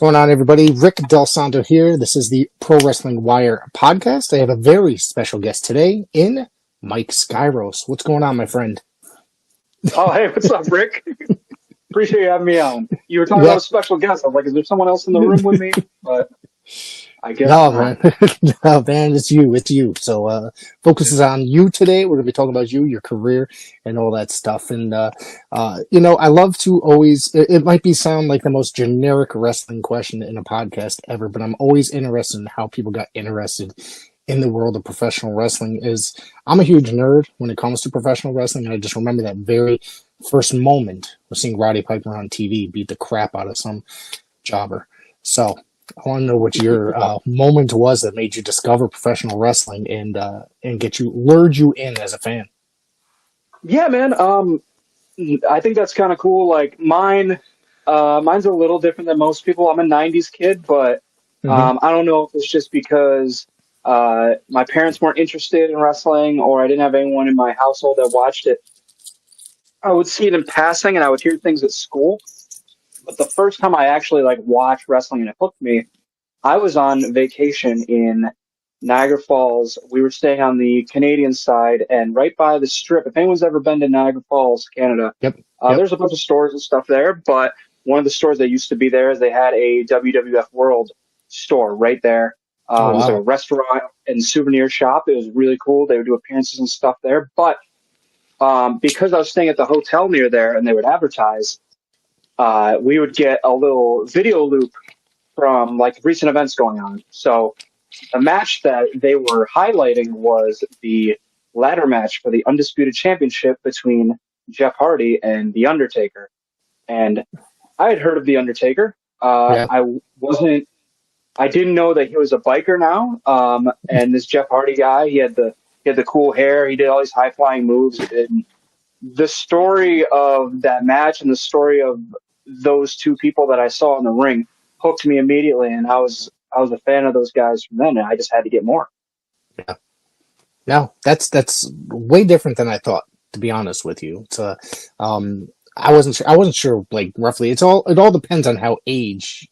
Going on, everybody? Rick Del Santo here. This is the Pro Wrestling Wire podcast. I have a very special guest today in Mike Skyros. What's going on, my friend? Oh, hey, what's up, Rick? Appreciate you having me on. You were talking about a special guest. I was like, is there someone else in the room with me? But I guess No, not. man. No, man, it's you. It's you. So, focus is on you today. We're going to be talking about you, your career, and all that stuff. And, I love to always, it might sound like the most generic wrestling question in a podcast ever, but I'm always interested in how people got interested in the world of professional wrestling. I'm a huge nerd when it comes to professional wrestling. And I just remember that very first moment of seeing Roddy Piper on TV beat the crap out of some jobber. So, I want to know what your moment was that made you discover professional wrestling and lured you in as a fan. Yeah, man. I think that's kind of cool. Like mine's a little different than most people. I'm a '90s kid, but I don't know if it's just because my parents weren't interested in wrestling, or I didn't have anyone in my household that watched it. I would see it in passing, and I would hear things at school. But the first time I actually watched wrestling and it hooked me, I was on vacation in Niagara Falls. We were staying on the Canadian side and right by the strip. If anyone's ever been to Niagara Falls, Canada, Yep. There's a bunch of stores and stuff there. But one of the stores that used to be there is they had a WWF World store right there. It was like a restaurant and souvenir shop. It was really cool. They would do appearances and stuff there. But because I was staying at the hotel near there and they would advertise, we would get a little video loop from recent events going on. So the match that they were highlighting was the ladder match for the Undisputed Championship between Jeff Hardy and The Undertaker. And I had heard of The Undertaker. I didn't know that he was a biker now. And this Jeff Hardy guy, he had the cool hair. He did all these high flying moves. And the story of that match and the story of those two people that I saw in the ring hooked me immediately, and I was a fan of those guys from then, and I just had to get more. Yeah. No, that's way different than I thought, to be honest with you. It's I wasn't sure roughly. It all depends on your age,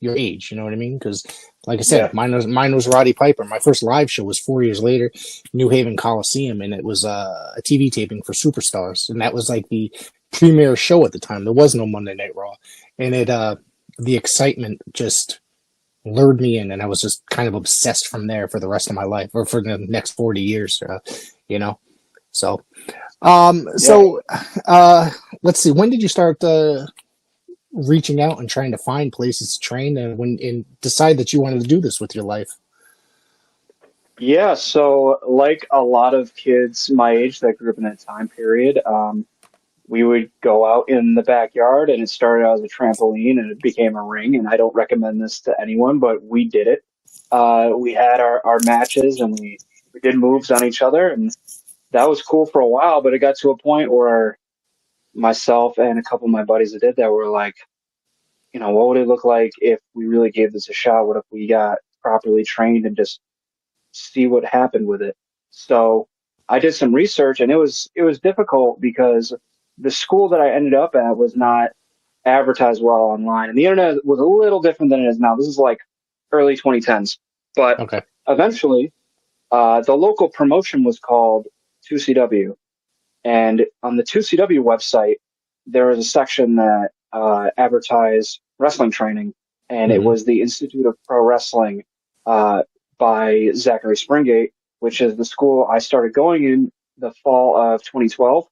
you know what I mean? Because like I said, mine was Roddy Piper. My first live show was 4 years later, New Haven Coliseum, and it was a TV taping for Superstars, and that was the premier show at the time. There was no Monday Night Raw, and the excitement just lured me in, and I was just kind of obsessed from there for the rest of my life, or for the next 40 years, So, let's see. When did you start reaching out and trying to find places to train, and decide that you wanted to do this with your life? Yeah, so like a lot of kids my age that grew up in that time period, we would go out in the backyard, and it started out as a trampoline and it became a ring. And I don't recommend this to anyone, but we did it. We had our matches, and we did moves on each other, and that was cool for a while. But it got to a point where myself and a couple of my buddies that did that were like, what would it look like if we really gave this a shot? What if we got properly trained and just see what happened with it? So I did some research, and it was difficult because the school that I ended up at was not advertised well online, and the internet was a little different than it is now. This is early 2010s, but eventually, the local promotion was called 2CW, and on the 2CW website, there was a section that advertised wrestling training, and it was the Institute of Pro Wrestling by Zachary Springate, which is the school I started going in the fall of 2012.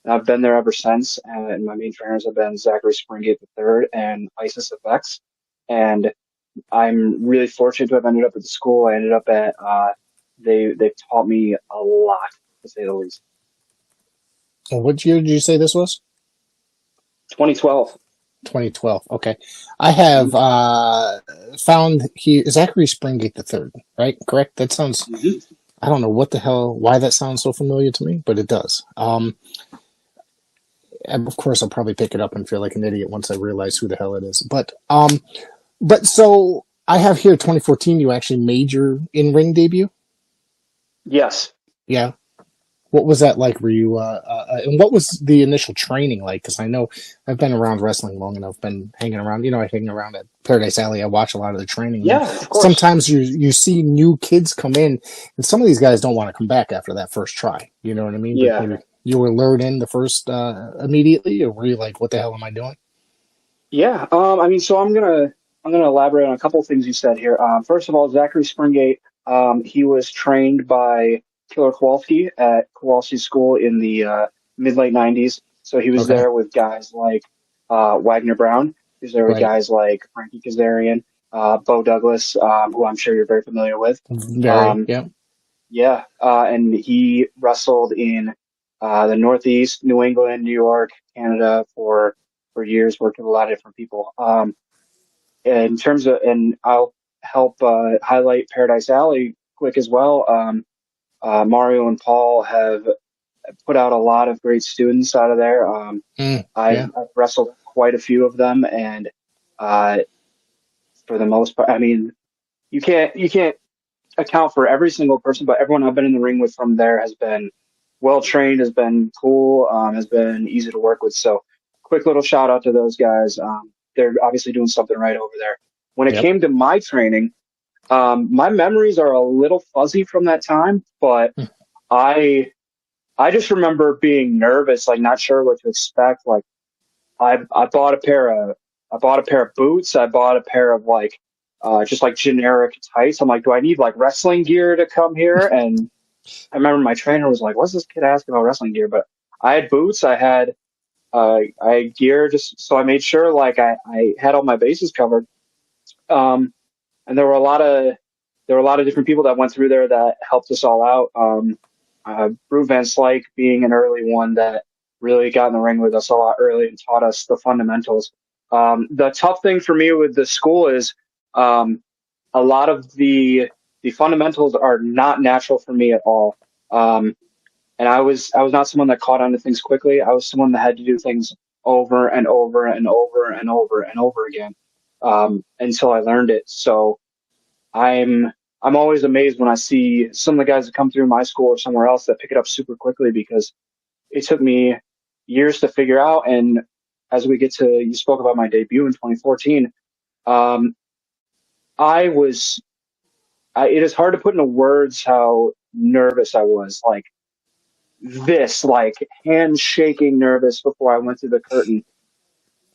I've been there ever since, and my main trainers have been Zachary Springate III and Isis FX. And I'm really fortunate to have ended up at the school I ended up at. They've taught me a lot, to say the least. Well, what year did you say this was? 2012. 2012. Okay. I have found here Zachary Springate III, right? Correct? That sounds... I don't know why that sounds so familiar to me, but it does. And of course, I'll probably pick it up and feel like an idiot once I realize who the hell it is. But so I have here 2014. You actually made your in-ring debut. Yes. Yeah. What was that like? Were you, and what was the initial training like? Because I know I've been around wrestling long enough, been hanging around, I hang around at Paradise Alley. I watch a lot of the training. And then Yeah, of course. sometimes you see new kids come in, and some of these guys don't want to come back after that first try. You know what I mean? But Yeah. you were lured in the first, immediately, or were you like, what the hell am I doing? Yeah. I mean, so I'm gonna elaborate on a couple of things you said here. First of all, Zachary Springate, he was trained by Killer Kowalski at Kowalski School in the mid late '90s. So he was Okay. there with guys like Wagner Brown. He was there with Right. guys like Frankie Kazarian, Bo Douglas, who I'm sure you're very familiar with. Very, Um, yeah. yeah, and he wrestled in the Northeast, New England, New York, Canada for years, worked with a lot of different people. In terms of, and I'll help highlight Paradise Alley quick as well. Mario and Paul have put out a lot of great students out of there. Yeah. I've wrestled quite a few of them, and uh, for the most part, I mean, you can't account for every single person, but everyone I've been in the ring with from there has been well trained, has been cool, has been easy to work with. So, quick little shout out to those guys. They're obviously doing something right over there. When it Yep. came to my training, my memories are a little fuzzy from that time, but I I just remember being nervous, like not sure what to expect. Like I bought a pair of boots. I bought a pair of like just like generic tights. I'm like, do I need like wrestling gear to come here? And I remember my trainer was like, "What's this kid asking about wrestling gear?" But I had boots. I had gear just so I made sure like I had all my bases covered. Um, and there were a lot of different people that went through there that helped us all out. Brew Van Slyke being an early one that really got in the ring with us a lot early and taught us the fundamentals. The tough thing for me with the school is um, a lot of the fundamentals are not natural for me at all. Um, and I was not someone that caught on to things quickly. I was someone that had to do things over and over and over and over and over again until I learned it. So I'm I'm always amazed when I see some of the guys that come through my school or somewhere else that pick it up super quickly because it took me years to figure out. And as we get to, you spoke about my debut in 2014. Um, I was, it is hard to put into words how nervous I was. Like hand shaking nervous before I went through the curtain.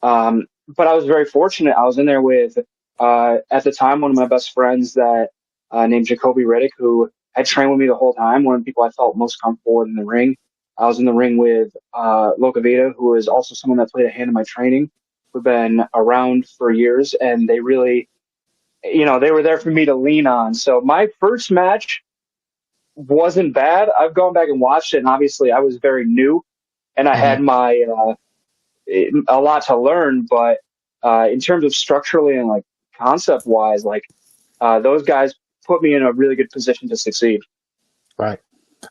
But I was very fortunate. I was in there with, at the time, one of my best friends that named Jacoby Riddick, who had trained with me the whole time. One of the people I felt most comfortable with in the ring. I was in the ring with Locavita, who is also someone that played a hand in my training. We've been around for years, and they really, they were there for me to lean on. So my first match wasn't bad. I've gone back and watched it, and obviously I was very new, and I Hmm. had a lot to learn, but in terms of structurally and like concept wise, like those guys put me in a really good position to succeed. Right.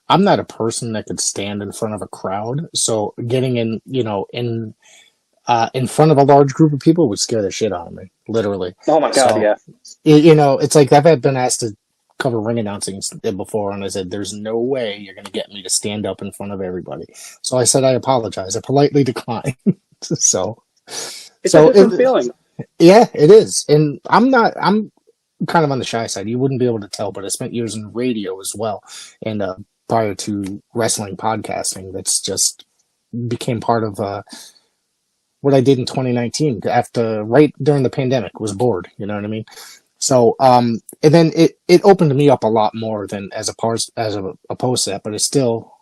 I'm not a person that could stand in front of a crowd, so getting in, in front of a large group of people would scare the shit out of me, literally. Oh my god, So, yeah, it's like I've been asked to cover ring announcing before, and I said, "There's no way you're going to get me to stand up in front of everybody." So I said, "I apologize." I politely declined. so, it's a so different feeling. yeah, it is, and I'm kind of on the shy side. You wouldn't be able to tell, but I spent years in radio as well, and prior to wrestling podcasting, that's just became part of what I did in 2019 after right during the pandemic. Was bored, you know what I mean? So, and then it opened me up a lot more than opposed to that, but it still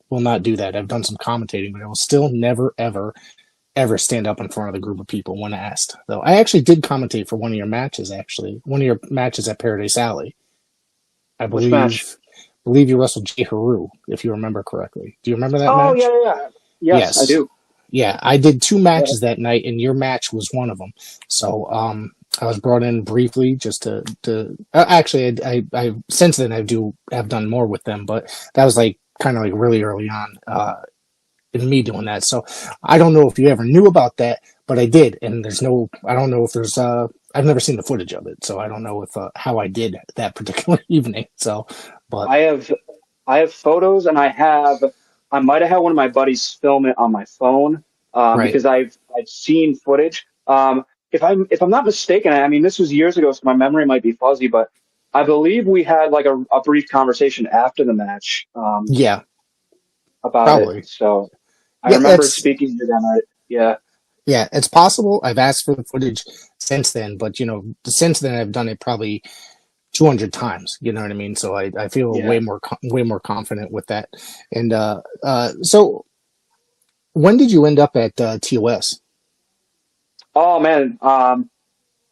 will not do that. I've done some commentating, but I will still never ever stand up in front of a group of people when asked. Though I actually did commentate for one of your matches at Paradise Alley. I Which match? believe you wrestled Jay Haru, if you remember correctly. Do you remember that Oh yeah, match? yeah, yeah. Yes, I Yes. do. Yeah, I did two Yeah. matches that night, and your match was one of them. So, I was brought in briefly just to actually, I since then have done more with them, but that was like kind of like really early on, in me doing that. So I don't know if you ever knew about that, but I did, and I don't know if there's, I've never seen the footage of it, so I don't know if how I did that particular evening. So, but I have I have photos, and I might have had one of my buddies film it on my phone, Right. because I've seen footage. If I'm not mistaken, I mean, this was years ago, so my memory might be fuzzy, but I believe we had like a brief conversation after the match, Yeah, about it. probably. So I Yeah, remember that's speaking to them. Yeah, yeah, it's possible. I've asked for the footage since then, but since then I've done it probably 200 times. You know what I mean? So I feel yeah. way more confident with that. And so when did you end up at TOS? Oh man, I'm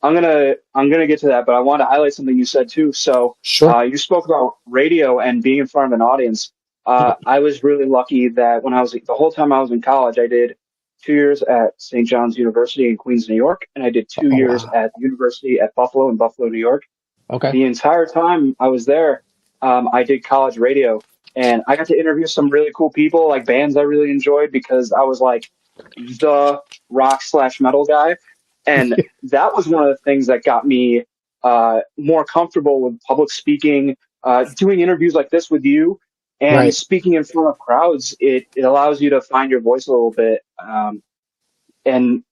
gonna get to that, but I want to highlight something you said too. So, Sure. you spoke about radio and being in front of an audience. I was really lucky that when I was the whole time I was in college, I did 2 years at St. John's University in Queens, New York, and I did two Oh years wow. at the University at Buffalo in Buffalo, New York. Okay. The entire time I was there, I did college radio, and I got to interview some really cool people, like bands I really enjoyed, because I was like the rock/metal guy, and that was one of the things that got me more comfortable with public speaking, doing interviews like this with you, and Right. speaking in front of crowds. It allows you to find your voice a little bit, and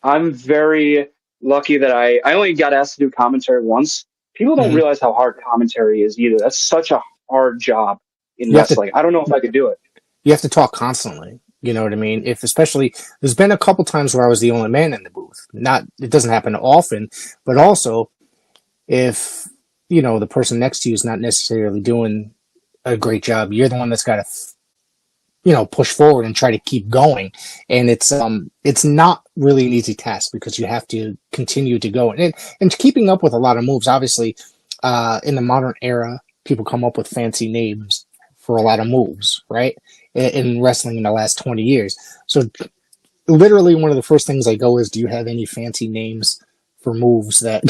I'm very lucky that I only got asked to do commentary once. People don't Hmm. realize how hard commentary is either. That's such a hard job in You have to wrestling. I don't know if I could do it. you have to talk constantly. You know what I mean? If especially there's been a couple times where I was the only man in the booth. Not it doesn't happen often, but also if the person next to you is not necessarily doing a great job, you're the one that's got to push forward and try to keep going. And it's not really an easy task because you have to continue to go and keeping up with a lot of moves. Obviously, in the modern era, people come up with fancy names for a lot of moves, right? In wrestling in the last 20 years. So literally one of the first things I go is, do you have any fancy names for moves that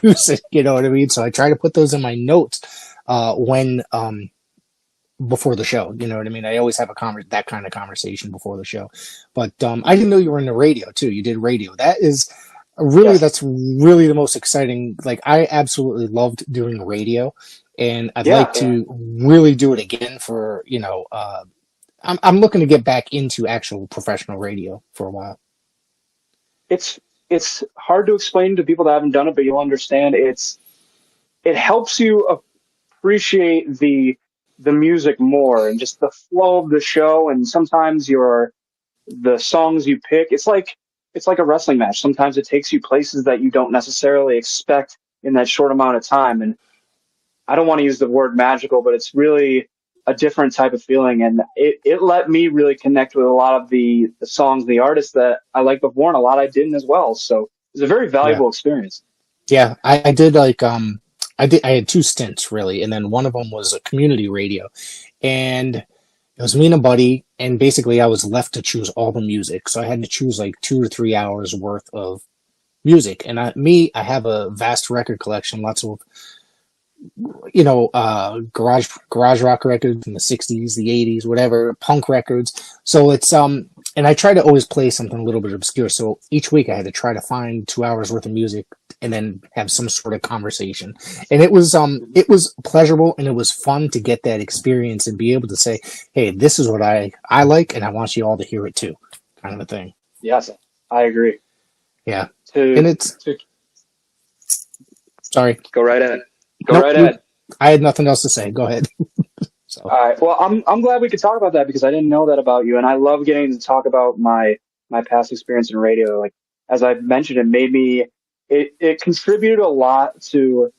use it? You know what I mean? So I try to put those in my notes when before the show. You know what I mean? I always have that kind of conversation before the show. But I didn't know you were in the radio too. You did radio. Yes. That's really the most exciting. Like I absolutely loved doing radio, and I'd like Yeah. to really do it again for I'm looking to get back into actual professional radio for a while. It's hard to explain to people that haven't done it, but you'll understand. It helps you appreciate the music more and just the flow of the show. And sometimes the songs you pick, it's like a wrestling match. Sometimes it takes you places that you don't necessarily expect in that short amount of time. And I don't want to use the word magical, but it's really a different type of feeling. And it let me really connect with a lot of the songs, the artists that I liked before, and a lot I didn't as well. So it was a very Yeah. valuable experience. Yeah, I did I had two stints really, and then one of them was a community radio, and it was me and a buddy, and basically I was left to choose all the music, so I had to choose like 2 to 3 hours worth of music, and I have a vast record collection, lots of garage rock records in the '60s, the '80s, whatever, punk records. So it's and I try to always play something a little bit obscure. So each week I had to try to find 2 hours worth of music and then have some sort of conversation. And it was pleasurable and it was fun to get that experience and be able to say, hey, this is what I like and I want you all to hear it too, kind of a thing. Yes, I agree. Yeah. And To it's to sorry. go right ahead. Go Nope, right ahead. I had nothing else to say. Go ahead. So All right. Well, I'm glad we could talk about that because I didn't know that about you, and I love getting to talk about my past experience in radio. Like as I mentioned, it contributed a lot to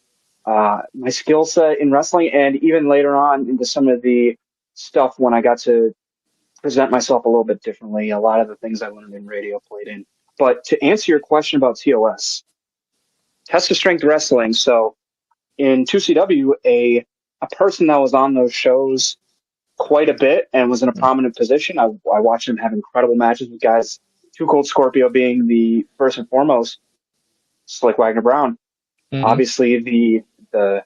my skill set in wrestling, and even later on into some of the stuff when I got to present myself a little bit differently. A lot of the things I learned in radio played in. But to answer your question about TOS, test of strength wrestling. So in 2CW, a person that was on those shows quite a bit and was in a prominent position. I watched him have incredible matches with guys, Too Cold Scorpio being the first and foremost, Slick Wagner Brown. mhm. Obviously, the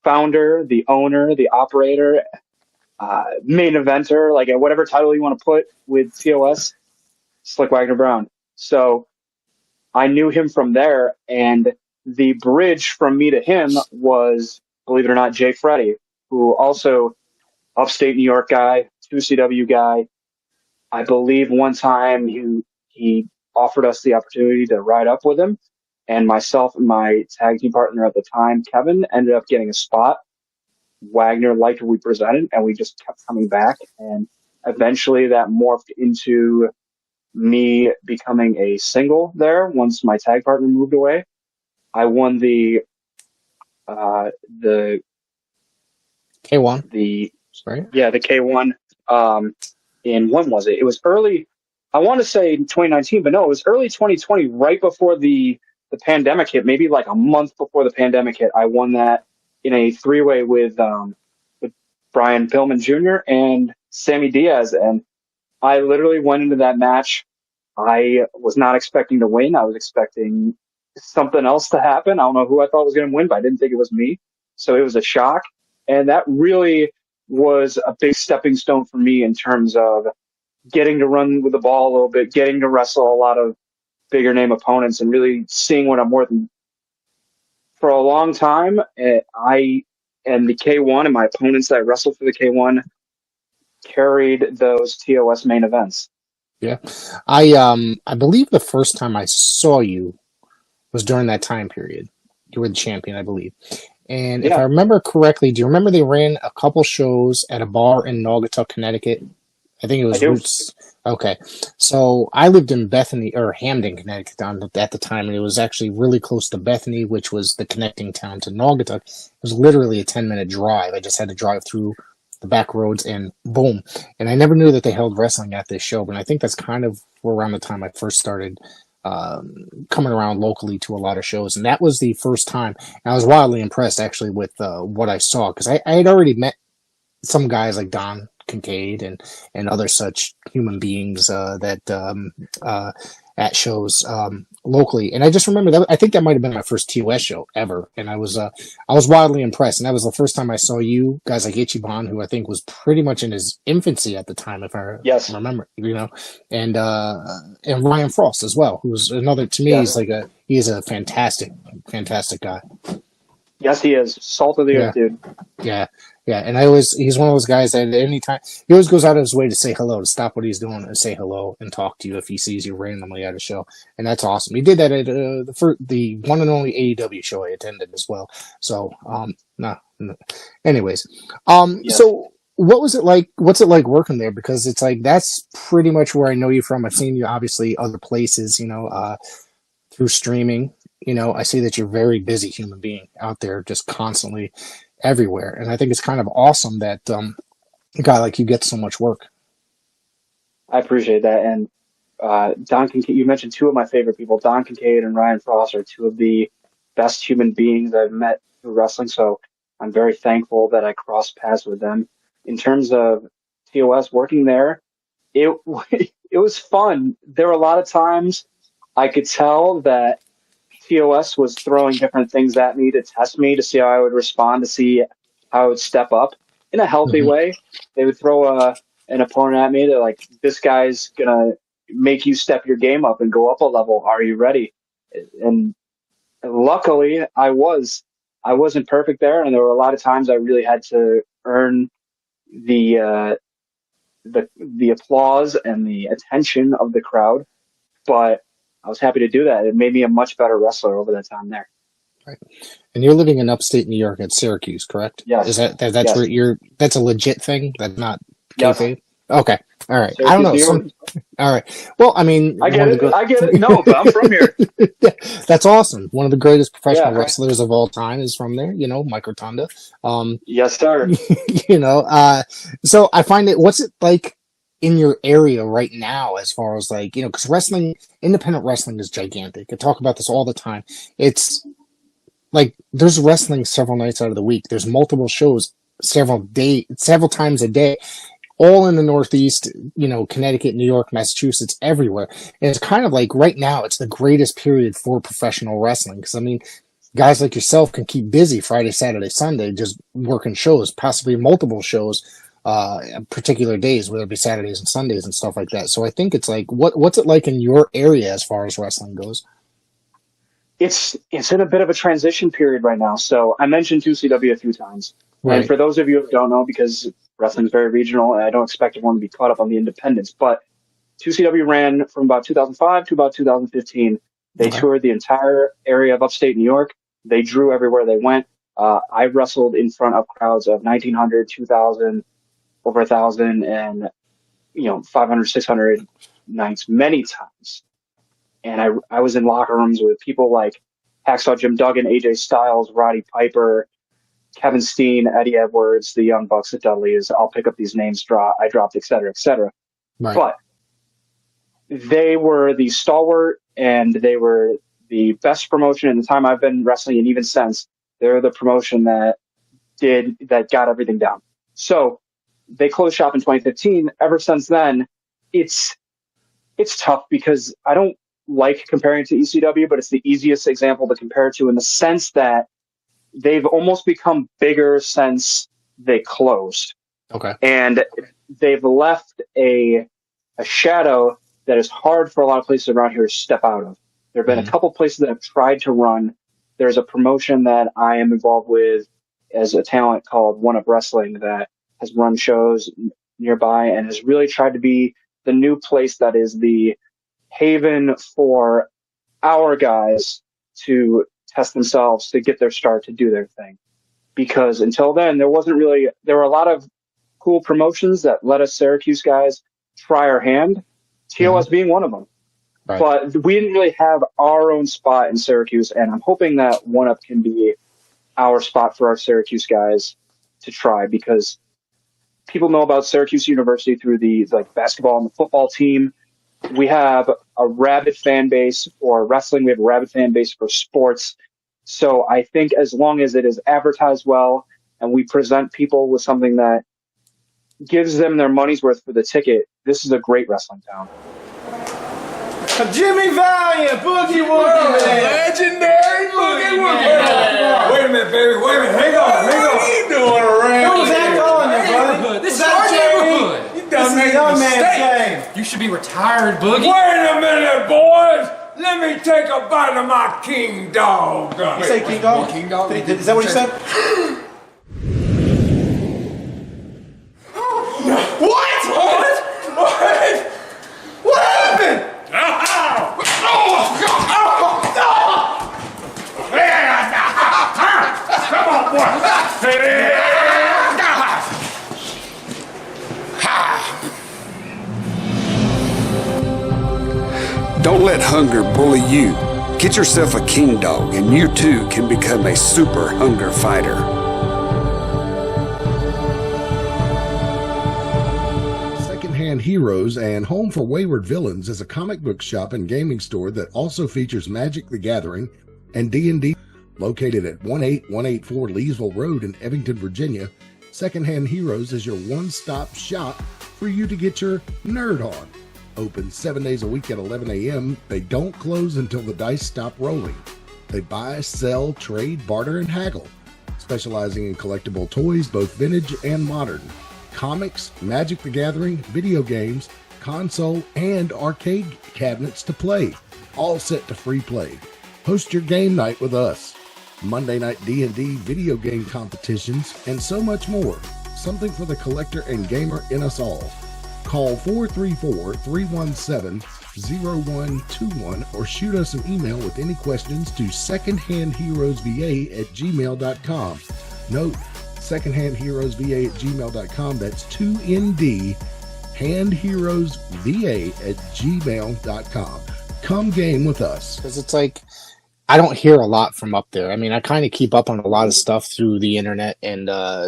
founder, the owner, the operator, main eventer, like whatever title you want to put with TOS, Slick Wagner Brown. So I knew him from there, and the bridge from me to him was, believe it or not, Jay Freddy, who also upstate New York guy, 2CW guy. I believe one time he offered us the opportunity to ride up with him, and myself and my tag team partner at the time, Kevin, ended up getting a spot. Wagner liked what we presented, and we just kept coming back. And eventually, that morphed into me becoming a single there. Once my tag partner moved away, I won the K1, the right? yeah the K1. In when was it? It was early. I want to say 2019, but no, it was early 2020, right before the pandemic hit. Maybe like a month before the pandemic hit. I won that in a three-way with Brian Pillman Jr. and Sammy Diaz, and I literally went into that match. I was not expecting to win. I was expecting something else to happen. I don't know who I thought was going to win, but I didn't think it was me. So it was a shock. And that really was a big stepping stone for me in terms of getting to run with the ball a little bit, getting to wrestle a lot of bigger name opponents, and really seeing what I'm worth. And for a long time, I and the K1 and my opponents that I wrestled for the K1 carried those TOS main events. Yeah. I believe the first time I saw you was during that time period. You were the champion, I believe. And if I Yeah, remember correctly, do you remember they ran a couple shows at a bar in Naugatuck, Connecticut? I think it I was do. Roots. Okay. So I lived in Bethany or Hamden, Connecticut at the time, and it was actually really close to Bethany, which was the connecting town to Naugatuck. It was literally a 10-minute drive. I just had to drive through the back roads and boom. And I never knew that they held wrestling at this show, but I think that's kind of around the time I first started coming around locally to a lot of shows. And that was the first time. And I was wildly impressed actually with what I saw because I had already met some guys like Don Kincaid and other such human beings at shows locally. And I just remember that I think that might have been my first TOS show ever, and I was wildly impressed. And that was the first time I saw you guys like Ichiban, who I think was pretty much in his infancy at the time, if I Yes, remember, and Ryan Frost as well, who's another to me. yes, He's a fantastic guy. yes. He is salt of the Yeah. earth, dude. Yeah, yeah, and he's one of those guys that at any time he always goes out of his way to say hello, to stop what he's doing and say hello and talk to you if he sees you randomly at a show, and that's awesome. He did that at the one and only AEW show I attended as well. So, no. Anyways, Yes. so what was it like? What's it like working there? Because it's like that's pretty much where I know you from. I've seen you obviously other places, through streaming. I see that you're a very busy human being out there, just constantly everywhere. And I think it's kind of awesome that a guy like you gets so much work. I appreciate that. And Don Kincaid, you mentioned two of my favorite people, Don Kincaid and Ryan Frost, are two of the best human beings I've met through wrestling. So I'm very thankful that I crossed paths with them. In terms of TOS working there, it it was fun. There were a lot of times I could tell that TOS was throwing different things at me to test me to see how I would respond, to see how I would step up in a healthy Hmm. way. They would throw an opponent at me that like, this guy's gonna make you step your game up and go up a level. Are you ready? And luckily, I was. I wasn't perfect there, and there were a lot of times I really had to earn the the applause and the attention of the crowd. But I was happy to do that. It made me a much better wrestler over that time there. Right. And you're living in upstate New York at Syracuse, correct? Is Yes, that's where yes, you're? That's a legit thing. That's not yes. kayfabe. Okay. All right. I don't Syracuse, know. New York. All right. Well, I mean, I one get of the it. I get it. No, but I'm from here. Yeah, that's awesome. One of the greatest professional Yeah. wrestlers of all time is from there. Mike Rotunda. Um, Yes, sir. you know, uh, so I find it. What's it like in your area right now, as far as like because independent wrestling is gigantic. I talk about this all the time. It's like there's wrestling several nights out of the week. There's multiple shows several times a day, all in the Northeast, Connecticut, New York, Massachusetts, everywhere. And it's kind of like right now, it's the greatest period for professional wrestling. Because, I mean, guys like yourself can keep busy Friday, Saturday, Sunday, just working shows, possibly multiple shows, particular days, whether it be Saturdays and Sundays and stuff like that. So I think it's like, what's it like in your area as far as wrestling goes? It's in a bit of a transition period right now. So I mentioned 2CW a few times. And Right. for those of you who don't know, because Wrestling's very regional, and I don't expect everyone to be caught up on the independents. But 2CW ran from about 2005 to about 2015. They toured the entire area of upstate New York. They drew everywhere they went. I wrestled in front of crowds of 1,900, 2,000, over 1,000, and 500, 600 nights many times. And I was in locker rooms with people like Hacksaw Jim Duggan, AJ Styles, Roddy Piper, Kevin Steen, Eddie Edwards, the Young Bucks, the Dudleys. I'll pick up these names I dropped, et cetera, et cetera. Right. But they were the stalwart, and they were the best promotion in the time I've been wrestling, and even since, they're the promotion that got everything down. So they closed shop in 2015. Ever since then, it's tough because I don't like comparing it to ECW, but it's the easiest example to compare it to, in the sense that they've almost become bigger since they closed. Okay. And they've left a shadow that is hard for a lot of places around here to step out of. There have been a couple places that have tried to run. There's a promotion that I am involved with as a talent called One Up Wrestling that has run shows nearby and has really tried to be the new place that is the haven for our guys to test themselves, to get their start, to do their thing. Because until then, there were a lot of cool promotions that let us Syracuse guys try our hand, TOS being one of them. Right. But we didn't really have our own spot in Syracuse, and I'm hoping that One Up can be our spot for our Syracuse guys to try, because people know about Syracuse University through the basketball and the football team. We have a rabid fan base for wrestling. We have a rabid fan base for sports. So I think as long as it is advertised well and we present people with something that gives them their money's worth for the ticket, this is a great wrestling town. Jimmy Valiant, Boogie Woogie Man. Legendary Boogie Woogie Man. Wait a minute, baby. Wait a minute. Hang on. What are you doing around What was that going there, brother? This is our neighborhood. You done made a young man's game. You should be retired, Boogie. Wait a minute, boys. Let me take a bite of my king dog. You say king dog? King dog? Is that what you said? What? What happened? Come on, boy. Don't let hunger bully you. Get yourself a king dog and you too can become a super hunger fighter. Secondhand Heroes and Home for Wayward Villains is a comic book shop and gaming store that also features Magic the Gathering and D&D. Located at 18184 Leesville Road in Evington, Virginia, Secondhand Heroes is your one-stop shop for you to get your nerd on. Open 7 days a week at 11 a.m. They don't close until the dice stop rolling. They buy, sell, trade, barter, and haggle, specializing in collectible toys, both vintage and modern, comics, Magic the Gathering, video games, console, and arcade cabinets to play, all set to free play. Host your game night with us. Monday night D&D video game competitions, and so much more. Something for the collector and gamer in us all. Call 434-317-0121 or shoot us an email with any questions to secondhandheroesva@gmail.com. Note, secondhandheroesva@gmail.com. That's 2ND, handheroesva@gmail.com. Come game with us. Because it's like, I don't hear a lot from up there. I mean, I kind of keep up on a lot of stuff through the internet and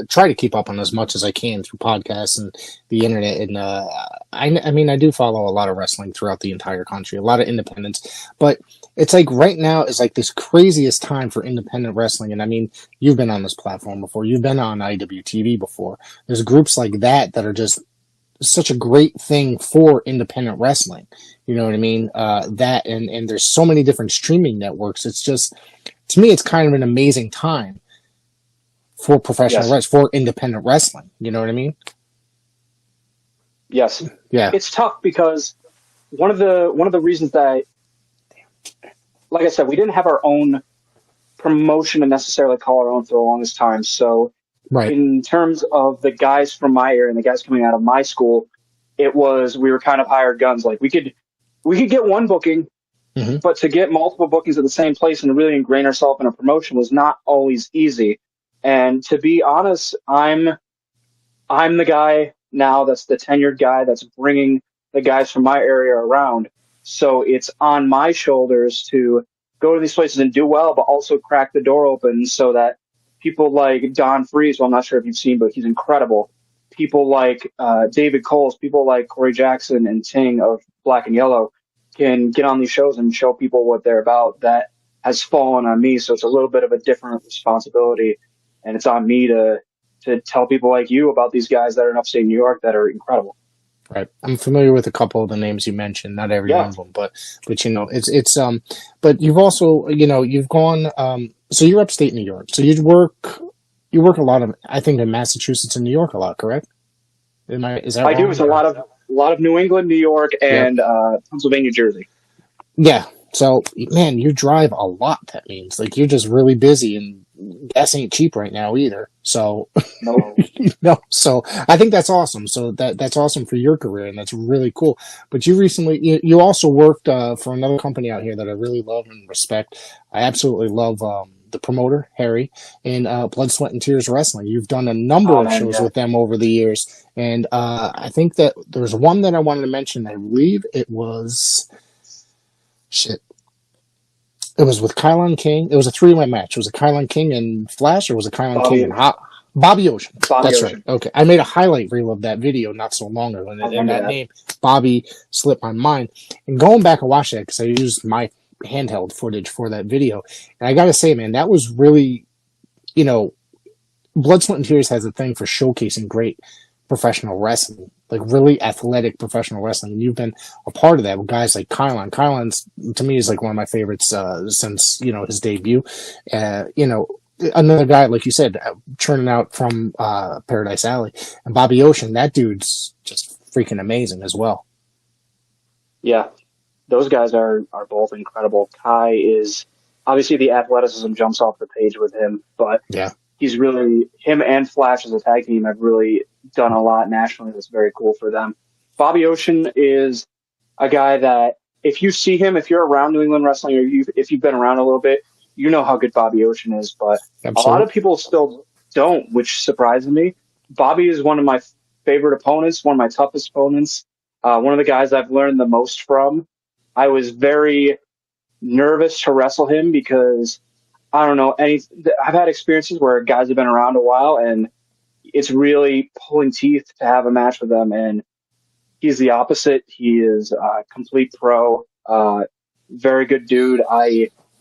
try to keep up on as much as I can through podcasts and the internet. And I mean, I do follow a lot of wrestling throughout the entire country, a lot of independents. But it's like right now is like this craziest time for independent wrestling. And I mean, you've been on this platform before. You've been on IWTV before. There's groups like that are just such a great thing for independent wrestling. You know what I mean? That and there's so many different streaming networks. It's just, to me, it's kind of an amazing time for professional wrestling, for independent wrestling. You know what I mean? Yes. Yeah. It's tough because one of the reasons that, like I said, we didn't have our own promotion to necessarily call our own for the longest time. So Right. in terms of the guys from my area and the guys coming out of my school, we were kind of hired guns. Like we could get one booking, Hmm. but to get multiple bookings at the same place and really ingrain ourselves in a promotion was not always easy. And to be honest, I'm the guy now that's the tenured guy that's bringing the guys from my area around. So it's on my shoulders to go to these places and do well, but also crack the door open so that people like Don Freeze, well, I'm not sure if you've seen, but he's incredible. People like David Coles, people like Corey Jackson and Ting of Black and Yellow can get on these shows and show people what they're about. That has fallen on me. So it's a little bit of a different responsibility. And it's on me to tell people like you about these guys that are in upstate New York that are incredible. Right. I'm familiar with a couple of the names you mentioned, not every Yeah. one of them, but but you've also, you've gone, so you're upstate New York. So you work a lot of, I think, in Massachusetts and New York a lot, correct? Is that I wrong? do. It's a lot of New England, New York, and Pennsylvania, Jersey. Yeah. So, man, you drive a lot. That means like you're just really busy, and gas ain't cheap right now either. So, No. no. So I think that's awesome. So that's awesome for your career, and that's really cool. But you recently, you also worked for another company out here that I really love and respect. I absolutely love the promoter Harry in Blood, Sweat, and Tears Wrestling. You've done a number of shows with them over the years, and I think that there's one that I wanted to mention. I believe it was. Shit. It was with Kylan King. It was a three-way match. Was it Kylan King and Flash, or was it Kylan King and Bobby Ocean? That's Ocean. right. Okay. I made a highlight reel of that video not so long ago, and that name, Bobby, slipped my mind. And going back and watching it, because I used my handheld footage for that video, and I got to say, man, that was really, Blood, Sweat, and Tears has a thing for showcasing great professional wrestling, like really athletic professional wrestling. And you've been a part of that with guys like Kylan. Kylan's, to me, is like one of my favorites since, his debut. Another guy, like you said, churning out from Paradise Alley. And Bobby Ocean, that dude's just freaking amazing as well. Yeah, those guys are both incredible. Kai is obviously the athleticism jumps off the page with him, but yeah, he's really, him and Flash as a tag team have really done a lot nationally. That's very cool for them. Bobby Ocean is a guy that if you see him, if you're around New England wrestling, or if you've been around a little bit, you know how good Bobby Ocean is, but absolutely. A lot of people still don't, which surprises me. Bobby is one of my favorite opponents, one of my toughest opponents, one of the guys I've learned the most from. I was very nervous to wrestle him because I don't know I've had experiences where guys have been around a while and it's really pulling teeth to have a match with them. And he's the opposite. He is a complete pro, very good dude.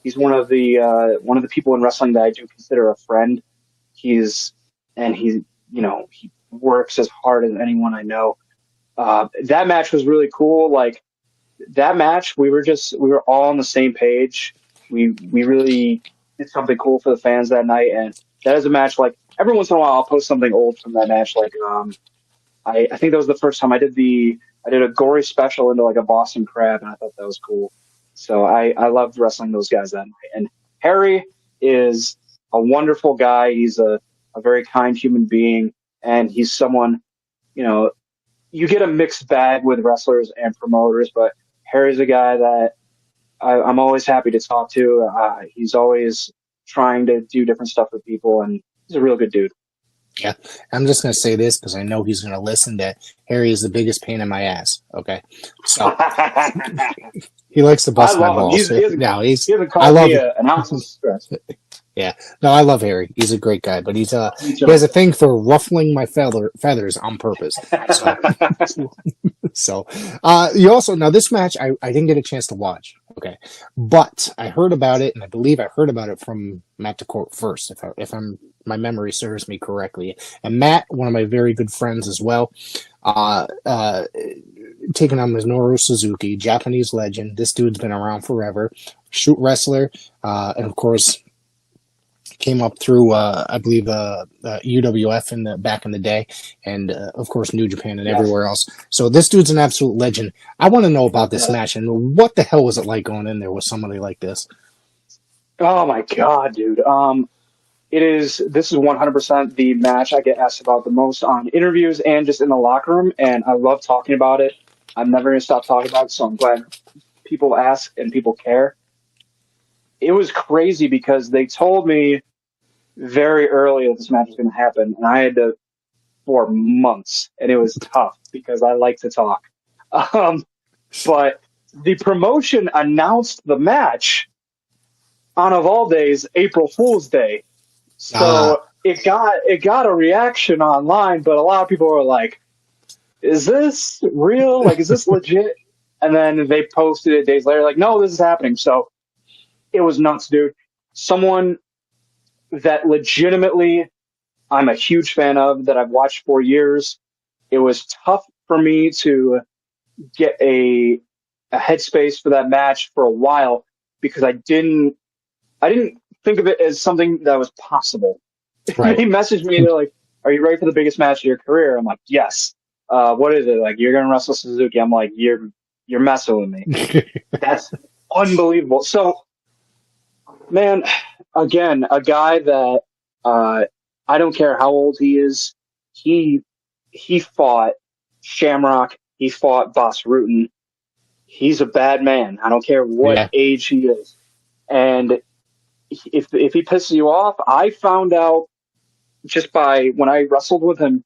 He's one of the people in wrestling that I do consider a friend. He works as hard as anyone I know. That match was really cool. Like that match, we were all on the same page. We really did something cool for the fans that night. And that is a match, like every once in a while I'll post something old from that match. Like, I think that was the first time I did a gory special into like a Boston Crab, and I thought that was cool. So I loved wrestling those guys that night. And Harry is a wonderful guy. He's a very kind human being, and he's someone, you get a mixed bag with wrestlers and promoters, but Harry's a guy that I'm always happy to talk to. He's always trying to do different stuff with people, and he's a real good dude. Yeah, I'm just going to say this because I know he's going to listen, that Harry is the biggest pain in my ass, okay? So he likes to bust my balls. He hasn't called me an ounce of stress. Yeah, no, I love Harry. He's a great guy, but he has a thing for ruffling my feathers on purpose. So, you also, now this match, I didn't get a chance to watch, okay, but I heard about it, and I believe I heard about it from Matt DeCourt first, if my memory serves me correctly. And Matt, one of my very good friends as well, taking on Minoru Suzuki, Japanese legend. This dude's been around forever, shoot wrestler, and of course, came up through, I believe, UWF back in the day, and of course New Japan and everywhere else. So this dude's an absolute legend. I want to know about this match, and what the hell was it like going in there with somebody like this? Oh my god, dude. This is 100% the match I get asked about the most on interviews and just in the locker room, and I love talking about it. I'm never going to stop talking about it, so I'm glad people ask and people care. It was crazy because they told me very early that this match was going to happen, and I had to for months, and it was tough because I like to talk. But the promotion announced the match on, of all days, April Fool's Day. So it got a reaction online, but a lot of people were like, "Is this real? Like, is this legit?" And then they posted it days later, like, "No, this is happening." So it was nuts, dude. Someone that legitimately I'm a huge fan of, that I've watched for years. It was tough for me to get a headspace for that match for a while because I didn't think of it as something that was possible. Right. They messaged me, they're like, "Are you ready for the biggest match of your career?" I'm like, "Yes." What is it? Like, "You're gonna wrestle Suzuki." I'm like, You're messing with me." That's unbelievable. So, man, again, a guy that I don't care how old he is. He fought Shamrock. He fought Boss Rutan. He's a bad man. I don't care what age he is. And if he pisses you off, I found out just by when I wrestled with him,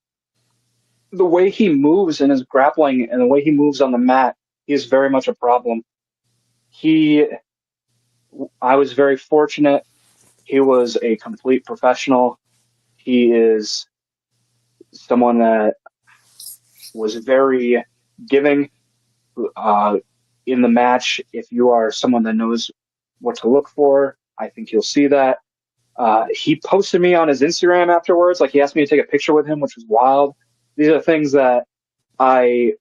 the way he moves in his grappling and the way he moves on the mat, he is very much a problem. I was very fortunate. He was a complete professional. He is someone that was very giving in the match. If you are someone that knows what to look for, I think you'll see that. He posted me on his Instagram afterwards. Like, he asked me to take a picture with him, which was wild. These are things that I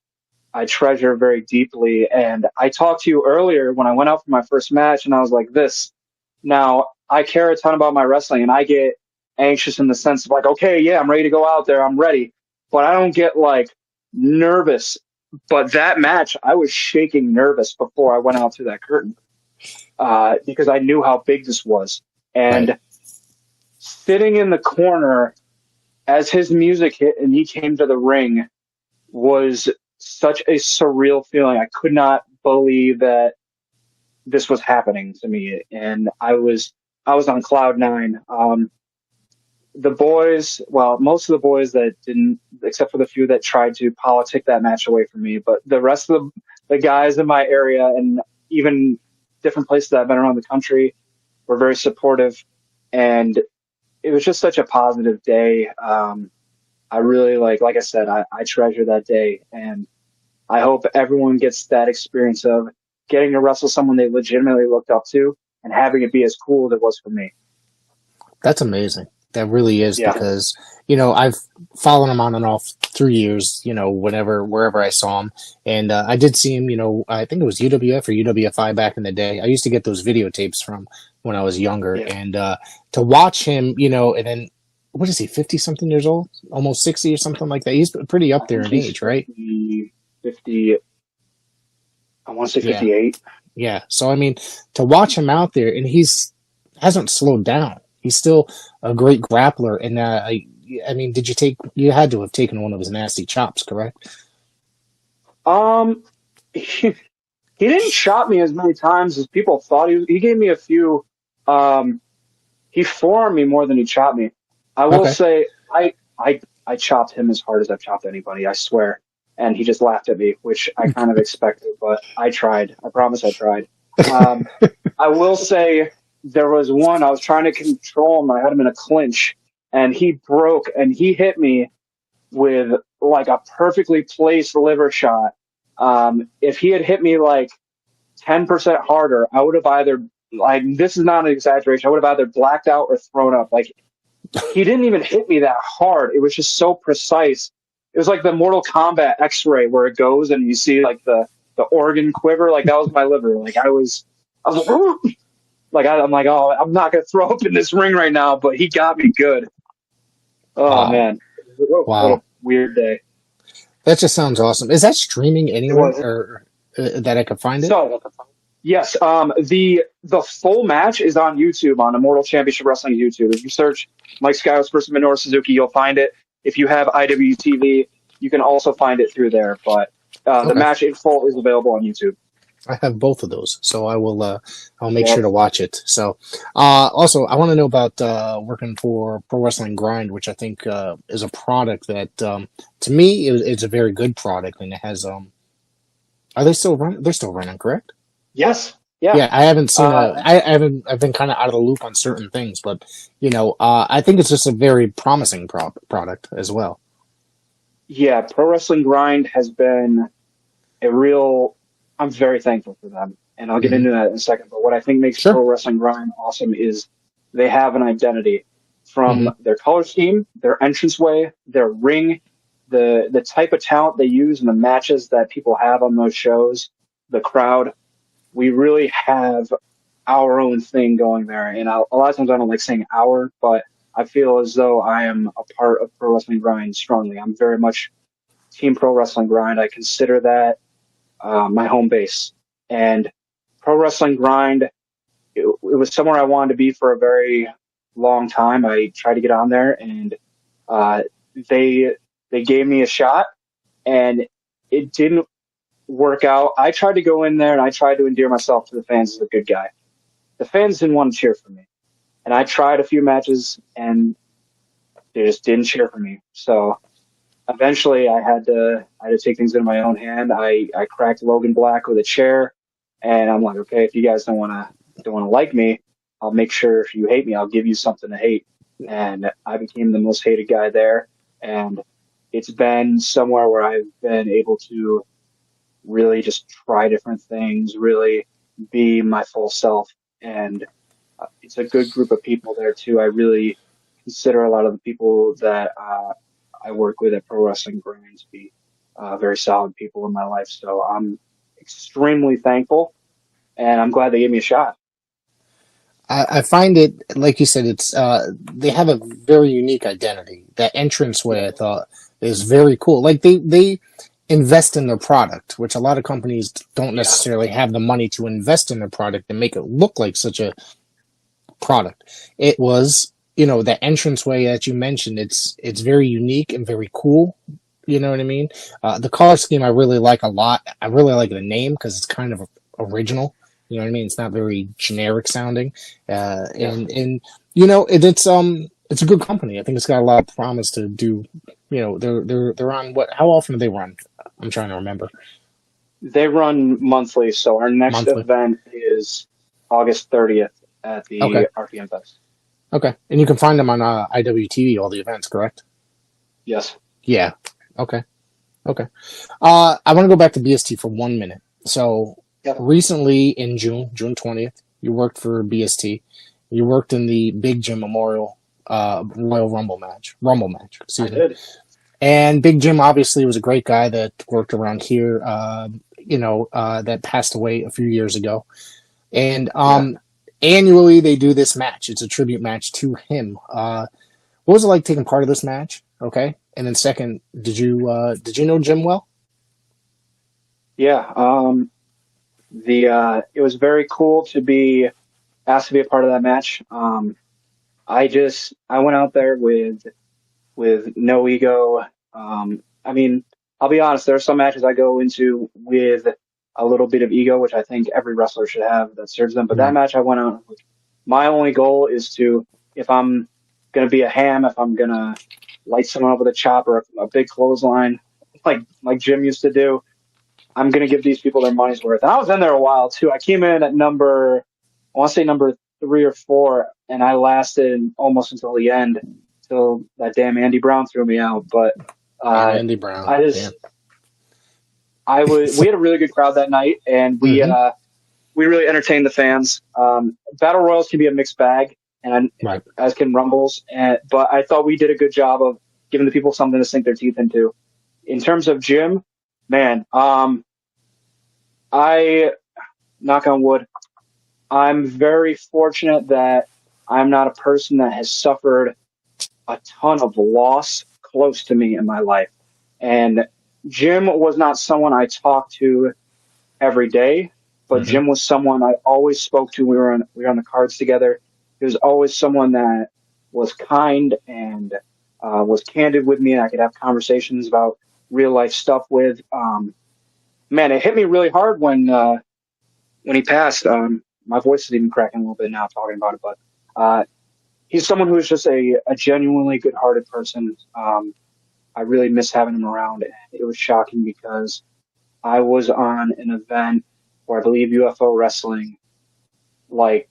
treasure very deeply. And I talked to you earlier when I went out for my first match, and I was like, this. Now, I care a ton about my wrestling, and I get anxious in the sense of like, okay, yeah, I'm ready to go out there. I'm ready. But I don't get like nervous. But that match, I was shaking nervous before I went out through that curtain because I knew how big this was. And sitting in the corner as his music hit and he came to the ring was such a surreal feeling. I could not believe that this was happening to me. And I was on cloud nine. The boys, well, most of the boys that didn't, except for the few that tried to politic that match away from me, but the rest of the guys in my area and even different places that I've been around the country were very supportive. And it was just such a positive day. I really like I said, I treasure that day, and I hope everyone gets that experience of getting to wrestle someone they legitimately looked up to and having it be as cool as it was for me. That's amazing. That really is, because, I've followed him on and off through years, wherever I saw him. And I did see him, I think it was UWF or UWFI back in the day. I used to get those videotapes from when I was younger. Yeah. And to watch him, and then, what is he, 50-something years old? Almost 60 or something like that? He's pretty up there in age, right? 50, I want to say 58. Yeah. So, I mean, to watch him out there, and hasn't slowed down. He's still a great grappler. And I mean, you had to have taken one of his nasty chops, correct? He didn't chop me as many times as people thought. He gave me a few. He forearmed me more than he chopped me. I will say I chopped him as hard as I've chopped anybody, I swear. And he just laughed at me, which I kind of expected, but I tried. I promise I tried. I will say there was one, I was trying to control him. I had him in a clinch, and he broke, and he hit me with like a perfectly placed liver shot. If he had hit me like 10% harder, I would have either, like, this is not an exaggeration, I would have either blacked out or thrown up. Like, he didn't even hit me that hard. It was just so precise. It was like the Mortal Kombat X-ray where it goes and you see like the organ quiver. Like, that was my liver. Like, I was like, I'm like, oh, I'm not going to throw up in this ring right now, but he got me good. Oh, man. What a weird day. That just sounds awesome. Is that streaming anywhere or that I could find it? Yes, the full match is on YouTube on Immortal Championship Wrestling YouTube. If you search Mike Skyros versus Minoru Suzuki, you'll find it. If you have IWTV, you can also find it through there. But the Okay. match in full is available on YouTube. I have both of those, so I'll make Yep. sure to watch it. So, also, I want to know about working for Pro Wrestling Grind, which I think is a product that, to me, it's a very good product, and it has. Are they still running? They're still running, correct? Yes. Yeah. Yeah, I haven't seen. Uh, I've been kind of out of the loop on certain things, but I think it's just a very promising product as well. Yeah. Pro Wrestling Grind has been a real. I'm very thankful for them, and I'll get into that in a second. But what I think makes Sure. Pro Wrestling Grind awesome is they have an identity from their color scheme, their entranceway, their ring, the type of talent they use in the matches that people have on those shows, the crowd. We really have our own thing going there. And a lot of times I don't like saying our, but I feel as though I am a part of Pro Wrestling Grind strongly. I'm very much Team Pro Wrestling Grind. I consider that my home base. And Pro Wrestling Grind, it was somewhere I wanted to be for a very long time. I tried to get on there, and they gave me a shot, and it didn't work out. I tried to go in there, and I tried to endear myself to the fans as a good guy. The fans didn't want to cheer for me, and I tried a few matches, and they just didn't cheer for me. So eventually, I had to take things into my own hand. I cracked Logan Black with a chair, and I'm like, okay, if you guys don't want to like me, I'll make sure if you hate me, I'll give you something to hate. And I became the most hated guy there, and it's been somewhere where I've been able to really just try different things, really be my full self. And it's a good group of people there too. I really consider a lot of the people that I work with at Pro Wrestling Grind to be very solid people in my life. So I'm extremely thankful, and I'm glad they gave me a shot. I find it, like you said, it's they have a very unique identity. That entranceway, I thought, is very cool. Like they invest in their product, which a lot of companies don't necessarily have the money to invest in their product and make it look like such a product. It was, that entranceway that you mentioned. It's very unique and very cool. You know what I mean? The color scheme I really like a lot. I really like the name because it's kind of original. You know what I mean? It's not very generic sounding, and it's a good company. I think it's got a lot of promise to do. They're on what? How often do they run? I'm trying to remember. They run monthly, so our next Monthly. event is August 30th at the RPM Fest. Okay, and you can find them on IWTV, all the events, correct? Yes. Yeah. Okay. I want to go back to BST for 1 minute. So recently in June 20th, you worked for BST. You worked in the Big Jim Memorial Royal Rumble match. Excuse me. I did. And Big Jim obviously was a great guy that worked around here. That passed away a few years ago. And annually they do this match. It's a tribute match to him. What was it like taking part of this match? Okay. And then second, did you know Jim well? Yeah. It was very cool to be asked to be a part of that match. I went out there with no ego. I mean, I'll be honest, there are some matches I go into with a little bit of ego, which I think every wrestler should have that serves them. But that match I went out with, my only goal is to, if I'm going to be a ham, if I'm going to light someone up with a chopper, a big clothesline, like Jim used to do, I'm going to give these people their money's worth. And I was in there a while too. I came in at number 3 or 4, and I lasted almost until the end, till that damn Andy Brown threw me out. But Andy Brown. we had a really good crowd that night, and we really entertained the fans. Battle Royals can be a mixed bag, and as can Rumbles. But I thought we did a good job of giving the people something to sink their teeth into. In terms of Jim, man, I knock on wood. I'm very fortunate that I'm not a person that has suffered a ton of loss close to me in my life. And Jim was not someone I talked to every day. but Jim was someone I always spoke to. We were on the cards together. He was always someone that was kind and was candid with me, and I could have conversations about real life stuff with. Man, it hit me really hard when he passed. My voice is even cracking a little bit now talking about it, but he's someone who is just a genuinely good-hearted person. I really miss having him around, and it was shocking because I was on an event where I believe UFO wrestling, like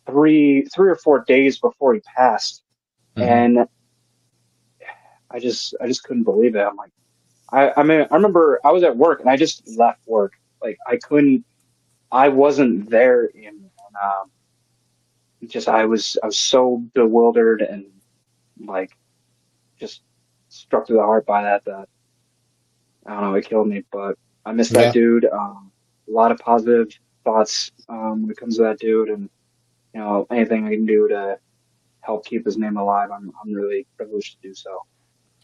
3 or 4 days before he passed, and I just couldn't believe it. I'm like, I mean, I remember I was at work and I just left work. Like I wasn't there, and I was so bewildered and like just struck to the heart by that I don't know, it killed me. But I miss that dude. A lot of positive thoughts when it comes to that dude, and anything I can do to help keep his name alive, I'm really privileged to do so.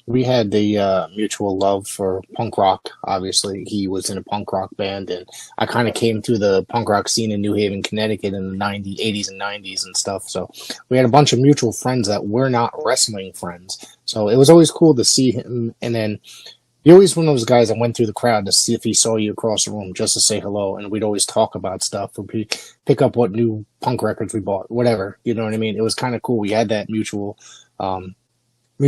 We had the mutual love for punk rock. Obviously, he was in a punk rock band, and I kind of came through the punk rock scene in New Haven, Connecticut in the 80s and 90s and stuff. So we had a bunch of mutual friends that were not wrestling friends. So it was always cool to see him. And then he always one of those guys that went through the crowd to see if he saw you across the room just to say hello. And we'd always talk about stuff, or pick up what new punk records we bought, whatever. You know what I mean? It was kind of cool. We had that mutual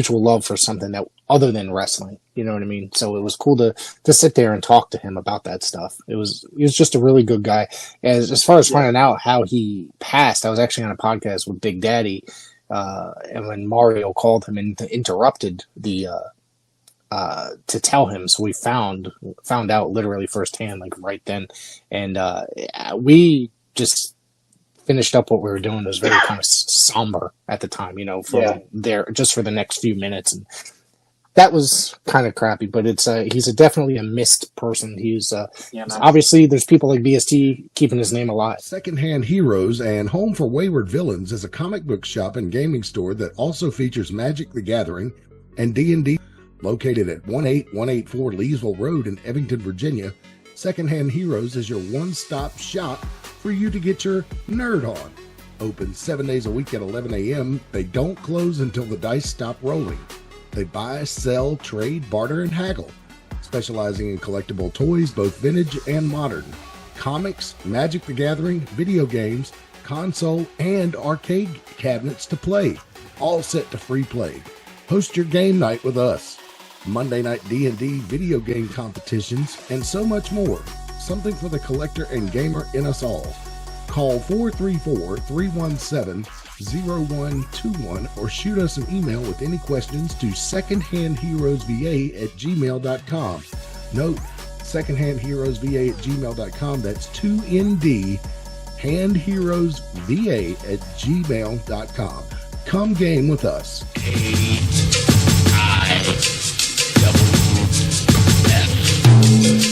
love for something that other than wrestling, you know what I mean? So it was cool to sit there and talk to him about that stuff. He was just a really good guy. As far as finding out how he passed, I was actually on a podcast with Big Daddy, and when Mario called him and interrupted the to tell him, so we found out literally firsthand, like right then, and we just finished up what we were doing. It was very kind of somber at the time, just for the next few minutes, and that was kind of crappy. But it's he's definitely a missed person. He's obviously there's people like BST keeping his name alive. Secondhand Heroes and Home for Wayward Villains is a comic book shop and gaming store that also features Magic the Gathering and D&D. Located at 18184 Leesville Road in Evington, Virginia, Secondhand Heroes is your one-stop shop for you to get your nerd on. Open 7 days a week at 11 a.m. They don't close until the dice stop rolling. They buy, sell, trade, barter, and haggle, specializing in collectible toys, both vintage and modern, comics, Magic the Gathering, video games, console, and arcade cabinets to play, all set to free play. Host your game night with us. Monday night D&D video game competitions, and so much more. Something for the collector and gamer in us all. Call 434-317-0121 or shoot us an email with any questions to secondhandheroesva@gmail.com. Note, secondhandheroesva@gmail.com. That's 2ND, handheroesva@gmail.com. Come game with us.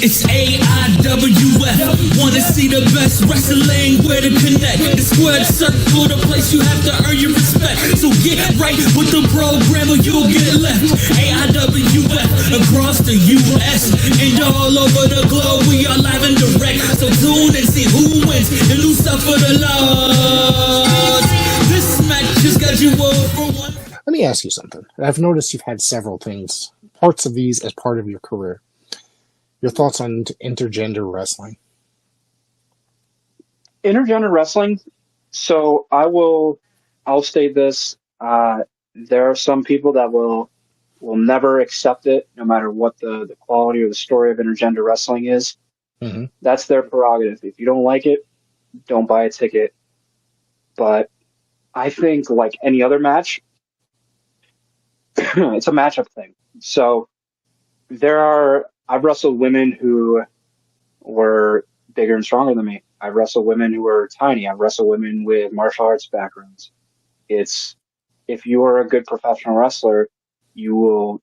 It's AIWF. Wanna see the best wrestling? Where to connect? The squared circle, the place you have to earn your respect. So get right with the program or you'll get left. AIWF across the US and all over the globe. We are live and direct. So tune and see who wins and lose stuff for the Lord. This match just got you over one. Let me ask you something. I've noticed you've had several parts of these as part of your career. Your thoughts on intergender wrestling? Intergender wrestling. So I'll state this. There are some people that will never accept it, no matter what the quality or the story of intergender wrestling is. Mm-hmm. That's their prerogative. If you don't like it, don't buy a ticket. But I think, like any other match, it's a matchup thing. So I've wrestled women who were bigger and stronger than me. I've wrestled women who were tiny. I've wrestled women with martial arts backgrounds. If you are a good professional wrestler, you will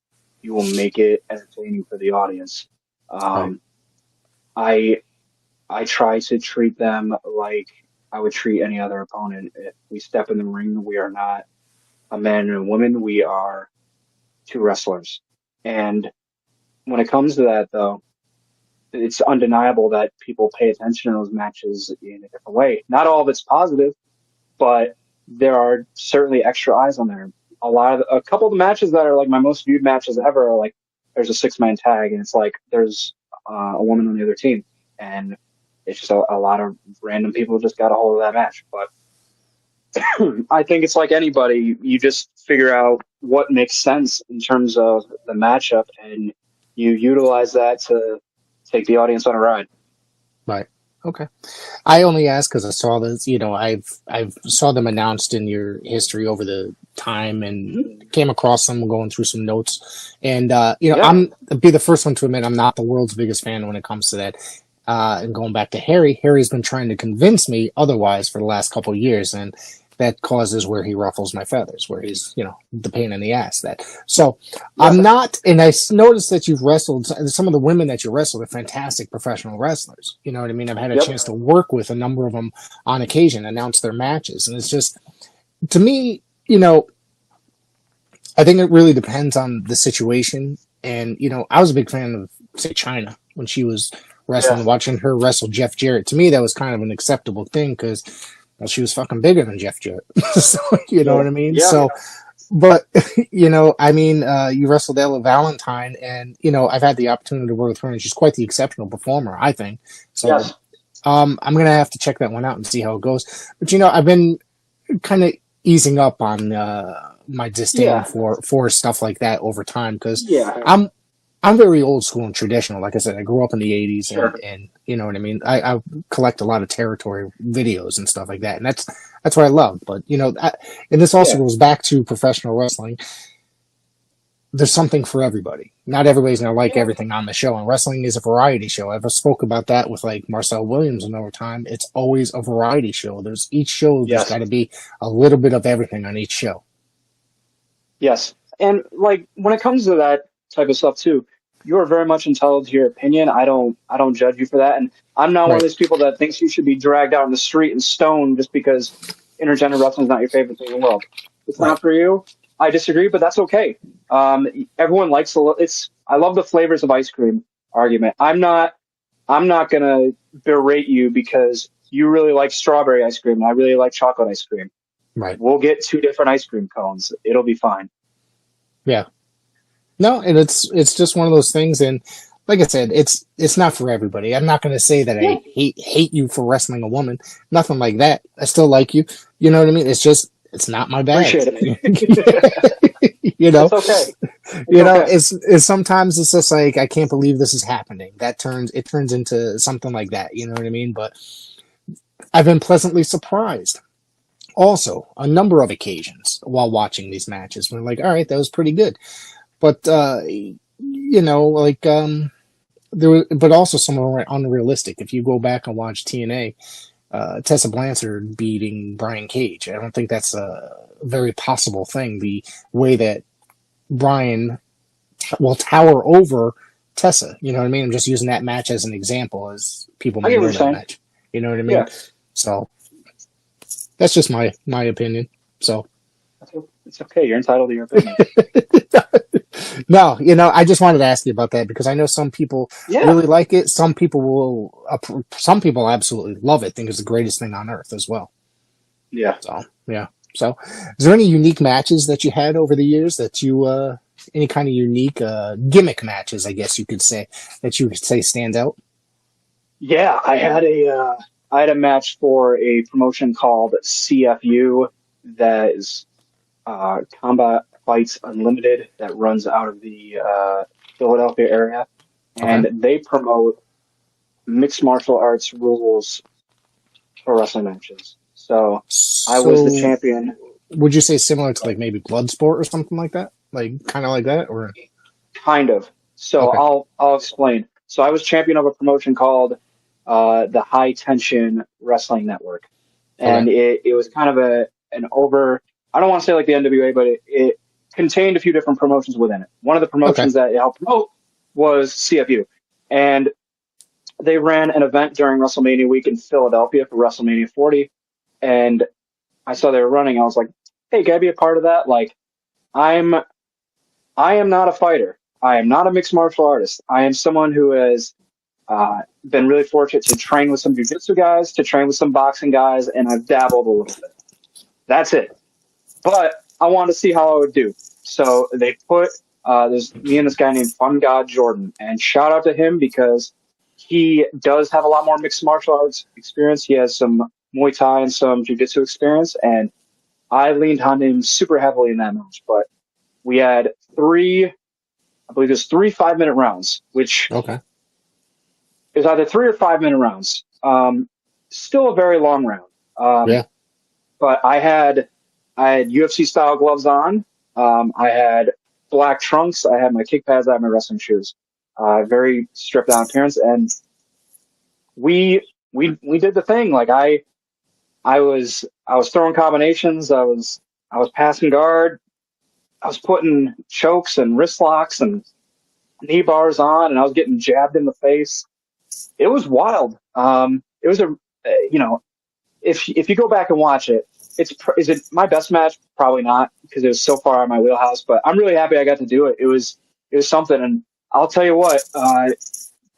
make it entertaining for the audience. Right. I try to treat them like I would treat any other opponent. If we step in the ring, we are not a man and a woman. We are two wrestlers. And when it comes to that, though, it's undeniable that people pay attention to those matches in a different way. Not all of it's positive, but there are certainly extra eyes on there. A couple of the matches that are like my most viewed matches ever are like, there's a 6-man tag and it's like, there's a woman on the other team. And it's just a lot of random people just got a hold of that match. But I think it's like anybody, you just figure out what makes sense in terms of the matchup and you utilize that to take the audience on a ride. Right. Okay. I only asked because I saw this. I've saw them announced in your history over the time and came across them going through some notes. And I'm be the first one to admit I'm not the world's biggest fan when it comes to that. And going back to Harry's been trying to convince me otherwise for the last couple of years, and that causes where he ruffles my feathers, where he's, the pain in the ass. I'm not, and I noticed that you've wrestled, some of the women that you wrestled are fantastic professional wrestlers. You know what I mean? I've had a chance to work with a number of them on occasion, announce their matches. And it's just, to me, I think it really depends on the situation. And, I was a big fan of, say, Chyna when she was wrestling, watching her wrestle Jeff Jarrett. To me, that was kind of an acceptable thing because, well, she was fucking bigger than Jeff Jarrett. So, you know what I mean? Yeah. So, but, you wrestled Ella Valentine and, I've had the opportunity to work with her and she's quite the exceptional performer, I think. So, I'm going to have to check that one out and see how it goes. But, I've been kind of easing up on, my disdain for stuff like that over time because I'm very old school and traditional. Like I said, I grew up in the 80s and you know what I mean? I collect a lot of territory videos and stuff like that. And that's what I love. But, and this also goes back to professional wrestling. There's something for everybody. Not everybody's going to like everything on the show. And wrestling is a variety show. I've spoke about that with like Marcel Williams and over time. It's always a variety show. Each show, there's got to be a little bit of everything on each show. Yes. And like when it comes to that type of stuff too, you are very much entitled to your opinion. I don't judge you for that. And I'm not one of those people that thinks you should be dragged out in the street and stoned just because intergender wrestling is not your favorite thing in the world. It's not for you. I disagree, but that's okay. Everyone likes I love the flavors of ice cream argument. I'm not going to berate you because you really like strawberry ice cream and I really like chocolate ice cream. Right. We'll get 2 different ice cream cones. It'll be fine. Yeah. No, and it's just one of those things. And like I said, it's not for everybody. I'm not going to say that I hate you for wrestling a woman. Nothing like that. I still like you. You know what I mean? It's just, it's not my bag. Appreciate it. It's okay. It's sometimes it's just like, I can't believe this is happening. It turns into something like that. You know what I mean? But I've been pleasantly surprised. Also, a number of occasions while watching these matches, we're like, all right, that was pretty good. But, but also some of them are unrealistic. If you go back and watch TNA, Tessa Blanchard beating Brian Cage, I don't think that's a very possible thing. The way that Brian will tower over Tessa, you know what I mean? I'm just using that match as an example, as people may know that match. You know what I mean? Yeah. So that's just my opinion. So it's okay. You're entitled to your opinion. No, I just wanted to ask you about that because I know some people really like it. Some people absolutely love it. Think it's the greatest thing on earth as well. Yeah. So, yeah. So, is there any unique matches that you had over the years that you, any kind of unique gimmick matches, I guess you could say, that you could say stand out? Yeah, I had a match for a promotion called CFU that is Combat Fights Unlimited that runs out of the Philadelphia area. And they promote mixed martial arts rules for wrestling matches. So I was the champion. Would you say similar to like maybe Bloodsport or something like that? Like kind of like that, or kind of. So I'll explain. So I was champion of a promotion called the High Tension Wrestling Network, and it was kind of an over. I don't want to say like the NWA, but it contained a few different promotions within it. One of the promotions that it helped promote was CFU, and they ran an event during WrestleMania week in Philadelphia for WrestleMania 40, and I saw they were running. I was like, "Hey, can I be a part of that?" Like, I am not a fighter. I am not a mixed martial artist. I am someone who has Been really fortunate to train with some jiu-jitsu guys, to train with some boxing guys, and I've dabbled a little bit. That's it. But I wanted to see how I would do. So they put there's me and this guy named Fun God Jordan, and shout out to him because he does have a lot more mixed martial arts experience. He has some Muay Thai and some jiu-jitsu experience, and I leaned on him super heavily in that match. But we had I believe it was 3 5-minute rounds, which Okay. is either 3 or 5-minute rounds. Still a very long round. Yeah. But I had UFC style gloves on. I had black trunks. I had my kick pads. I had my wrestling shoes. Very stripped down appearance. And we did the thing. Like I was throwing combinations. I was passing guard. I was putting chokes and wrist locks and knee bars on, and I was getting jabbed in the face. It was wild. It was if you go back and watch it, is it my best match? Probably not, because it was so far out of my wheelhouse, but I'm really happy I got to do it. It was something. And I'll tell you what,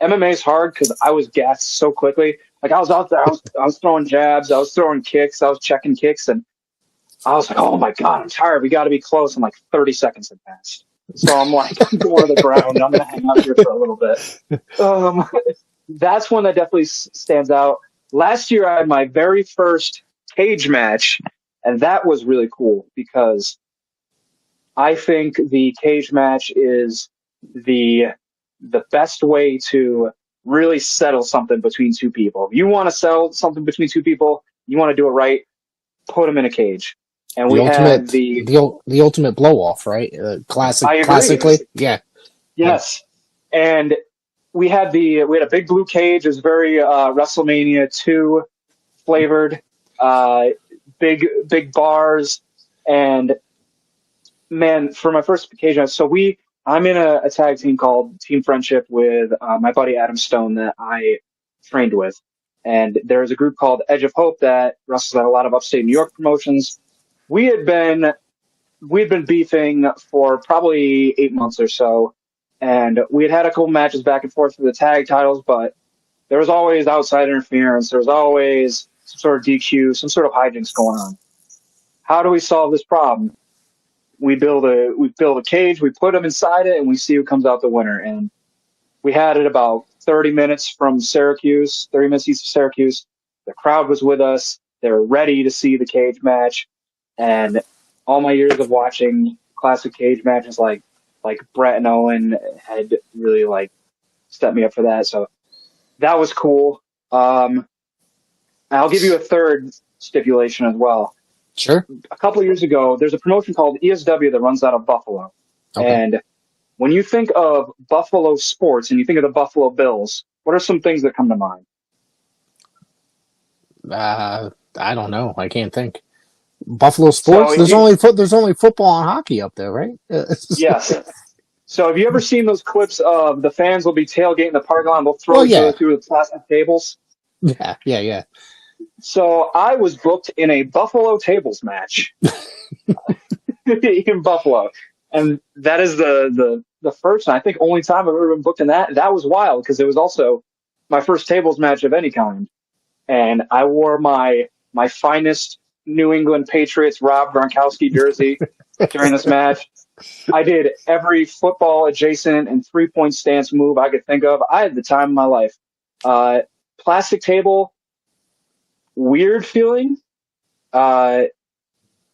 MMA is hard because I was gassed so quickly. Like I was out there, I was throwing jabs, I was throwing kicks, I was checking kicks, and I was like, oh my God, I'm tired. We got to be close. And like 30 seconds had passed. So I'm like, I'm going to the ground. I'm going to hang out here for a little bit. That's one that definitely stands out. Last year, I had my very first cage match, and that was really cool because I think the cage match is the best way to really settle something between two people. If you want to settle something between two people, you want to do it right, put them in a cage. And we had the ultimate blow off, right? Classically, yeah. Yes, and we had a big blue cage. It was very WrestleMania 2 flavored, big bars, and man, for my first cage match, I'm in a tag team called Team Friendship with my buddy Adam Stone that I trained with, and there's a group called Edge of Hope that wrestles at a lot of upstate New York promotions. We'd been beefing for probably 8 months or so, and we had a couple matches back and forth for the tag titles, but there was always outside interference. There was always some sort of DQ, some sort of hijinks going on. How do we solve this problem? We build a cage, we put them inside it, and we see who comes out the winner. And we had it about 30 minutes from Syracuse, 30 minutes east of Syracuse. The crowd was with us. They were ready to see the cage match. And all my years of watching classic cage matches like Brett and Owen had really like set me up for that. So that was cool. I'll give you a third stipulation as well. Sure. A couple of years ago, there's a promotion called ESW that runs out of Buffalo. Okay. And when you think of Buffalo sports and you think of the Buffalo Bills, what are some things that come to mind? I don't know. I can't think. Buffalo sports. So there's only football and hockey up there, right? Yes. So have you ever seen those clips of the fans will be tailgating the parking lot and they'll throw each other through the plastic tables? Yeah. So I was booked in a Buffalo tables match in Buffalo, and that is the first and I think only time I've ever been booked in that. That was wild because it was also my first tables match of any kind, and I wore my finest New England Patriots Rob Gronkowski jersey during this match. I did every football adjacent and 3-point stance move I could think of. I had the time of my life. Plastic table, weird feeling. Not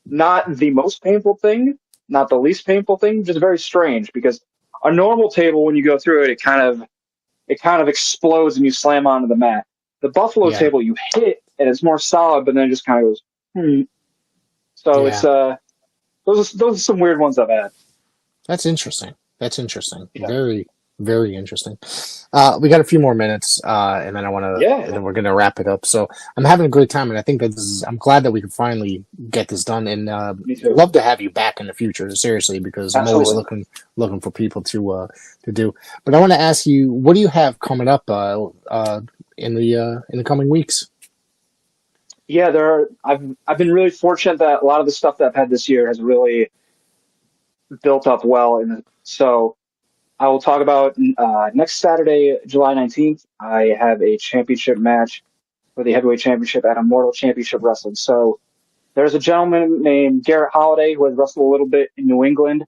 the most painful thing, not the least painful thing, just very strange because a normal table, when you go through it, it kind of explodes and you slam onto the mat. The Buffalo table, you hit and it's more solid, but then it just kind of goes, So it's those are some weird ones I've had. That's interesting. Yeah. Very, very interesting. We got a few more minutes, and then and then we're gonna wrap it up. So I'm having a great time, and I think I'm glad that we can finally get this done. And love to have you back in the future, seriously, because I'm always looking for people to do. But I want to ask you, what do you have coming up in the coming weeks? Yeah, I've been really fortunate that a lot of the stuff that I've had this year has really built up well, and so I will talk about next Saturday, July 19th. I have a championship match for the heavyweight championship at Immortal Championship Wrestling. So there's a gentleman named Garrett Holiday who has wrestled a little bit in New England.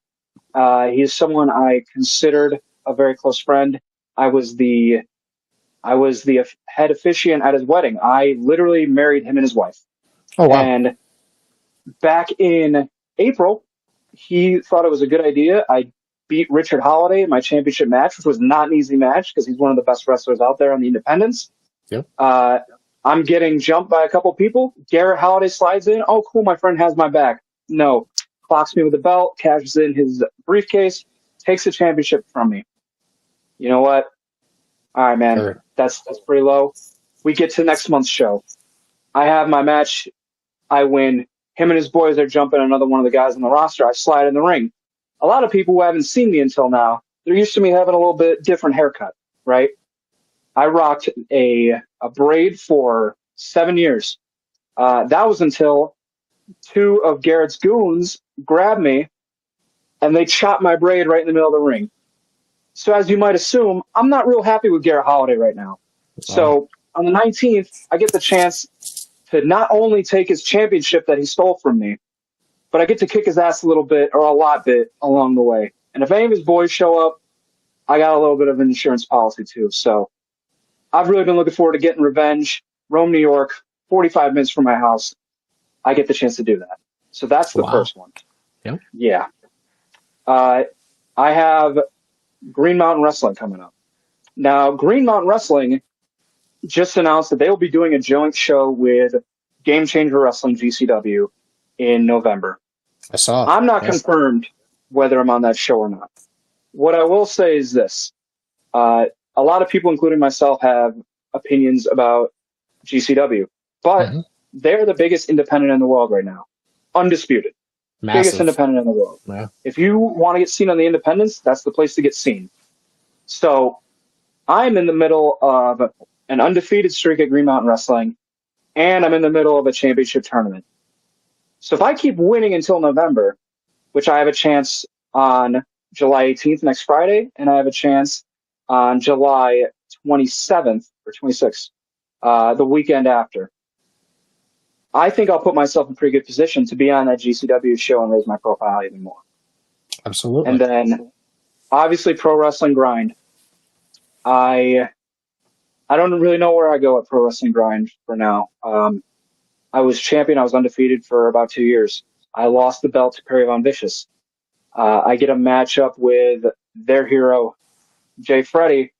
He's someone I considered a very close friend. I was the head officiant at his wedding. I literally married him and his wife. Oh, wow. And back in April, he thought it was a good idea. I beat Richard Holiday in my championship match, which was not an easy match because he's one of the best wrestlers out there on the independents. Yep. I'm getting jumped by a couple people. Garrett Holiday slides in. Oh, cool. My friend has my back. No. Clocks me with a belt, cashes in his briefcase, takes the championship from me. You know what? All right, man. Sure. That's pretty low. We get to next month's show. I have my match. I win. Him and his boys are jumping another one of the guys on the roster. I slide in the ring. A lot of people who haven't seen me until now, they're used to me having a little bit different haircut, right? I rocked a braid for 7 years. That was until two of Garrett's goons grabbed me and they chopped my braid right in the middle of the ring. So as you might assume, I'm not real happy with Garrett Holiday right now. So on the 19th, I get the chance to not only take his championship that he stole from me, but I get to kick his ass a little bit or a lot bit along the way. And if any of his boys show up, I got a little bit of an insurance policy too. So I've really been looking forward to getting revenge. Rome, New York, 45 minutes from my house. I get the chance to do that. So that's the first one. Yep. Yeah. I have Green Mountain Wrestling coming up. Now, Green Mountain Wrestling just announced that they will be doing a joint show with Game Changer Wrestling GCW in November. I saw. I'm not confirmed whether I'm on that show or not. What I will say is this. A lot of people, including myself, have opinions about GCW, but they're the biggest independent in the world right now. Undisputed. Massive. Biggest independent in the world. Yeah. If you want to get seen on the independents, that's the place to get seen. So I'm in the middle of an undefeated streak at Green Mountain Wrestling, and I'm in the middle of a championship tournament. So if I keep winning until November, which I have a chance on July 18th, next Friday, and I have a chance on July 27th or 26th, the weekend after, I think I'll put myself in a pretty good position to be on that GCW show and raise my profile even more. Absolutely. And then, obviously, Pro Wrestling Grind. I don't really know where I go at Pro Wrestling Grind for now. I was champion. I was undefeated for about 2 years. I lost the belt to Perry Von Vicious. I get a matchup with their hero, Jay Freddy.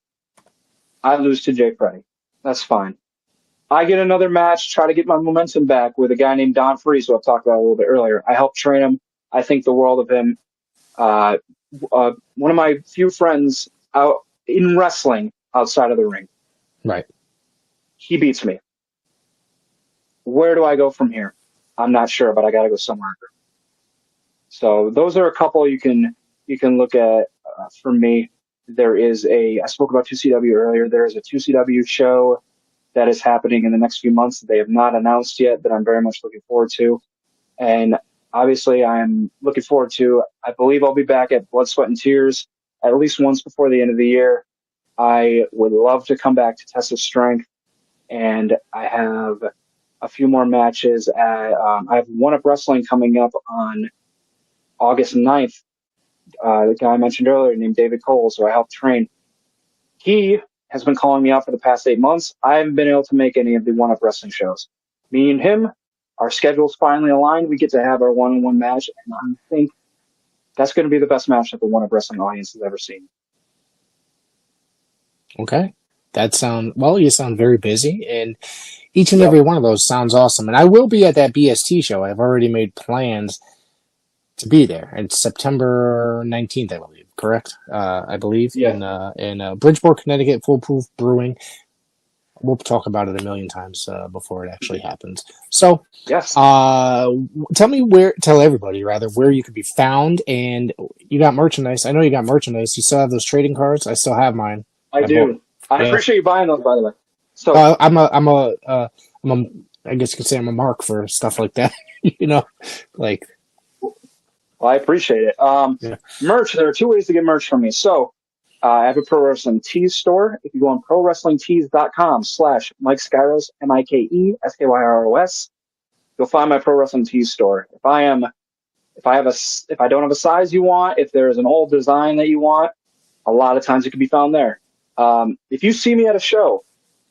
I lose to Jay Freddy. That's fine. I get another match, try to get my momentum back with a guy named Don Freeze, who I've talked about a little bit earlier. I helped train him. I think the world of him. One of my few friends out in wrestling outside of the ring. Right. He beats me. Where do I go from here? I'm not sure, but I got to go somewhere. So those are a couple you can look at for me. There is I spoke about 2CW earlier. There is a 2CW show that is happening in the next few months that they have not announced yet that I'm very much looking forward to. And obviously I'm looking forward to, I believe I'll be back at Blood, Sweat, and Tears at least once before the end of the year. I would love to come back to Test of Strength, and I have a few more matches. I have One Up Wrestling coming up on August 9th. The guy I mentioned earlier named David Cole, so I helped train. He has been calling me out for the past 8 months. I haven't been able to make any of the One Up Wrestling shows. Me and him, our schedules finally aligned. We get to have our one-on-one match, and I think that's going to be the best match that the One Up Wrestling audience has ever seen. Okay. You sound very busy, and each and every one of those sounds awesome. And I will be at that BST show. I've already made plans to be there. It's September 19th, I believe. Correct? I believe. Yeah. In Bridgeport, Connecticut, Foolproof Brewing. We'll talk about it a million times before it actually happens. So, yes. Tell everybody where you could be found. And you got merchandise. I know you got merchandise. You still have those trading cards. I still have mine. I do. I appreciate you buying those, by the way. So I guess you could say I'm a mark for stuff like that. Like. Well, I appreciate it. Merch. There are two ways to get merch from me. So I have a Pro Wrestling Tees store. If you go on ProWrestlingTees.com/Mike Skyros, MikeSkyros, you'll find my Pro Wrestling Tees store. If I don't have a size you want, if there's an old design that you want, a lot of times it can be found there. If you see me at a show,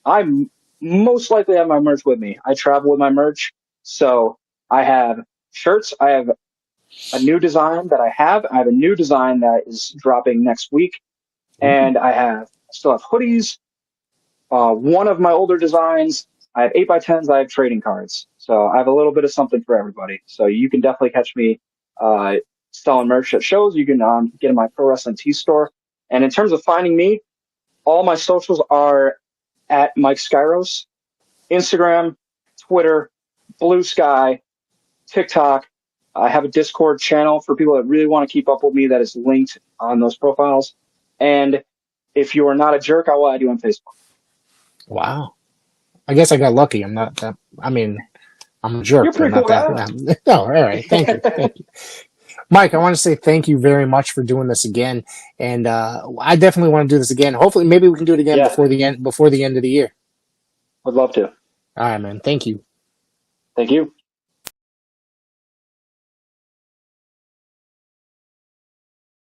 I most likely have my merch with me. I travel with my merch. So I have shirts. I have a new design that I have. I have a new design that is dropping next week. And I still have hoodies. One of my older designs, I have 8x10s. I have trading cards. So I have a little bit of something for everybody. So you can definitely catch me selling merch at shows. You can get in my Pro Wrestling Tees store. And in terms of finding me, all my socials are at Mike Skyros, Instagram, Twitter, Blue Sky, TikTok. I have a Discord channel for people that really want to keep up with me that is linked on those profiles. And if you are not a jerk, I will add you on Facebook. Wow. I guess I got lucky. I'm not that. I mean, I'm a jerk. You're pretty but not cool, that. No, all right. Thank you. Thank you. Mike, I want to say thank you very much for doing this again, and I definitely want to do this again. Hopefully, maybe we can do it again before the end of the year. Would love to. All right, man. Thank you. Thank you.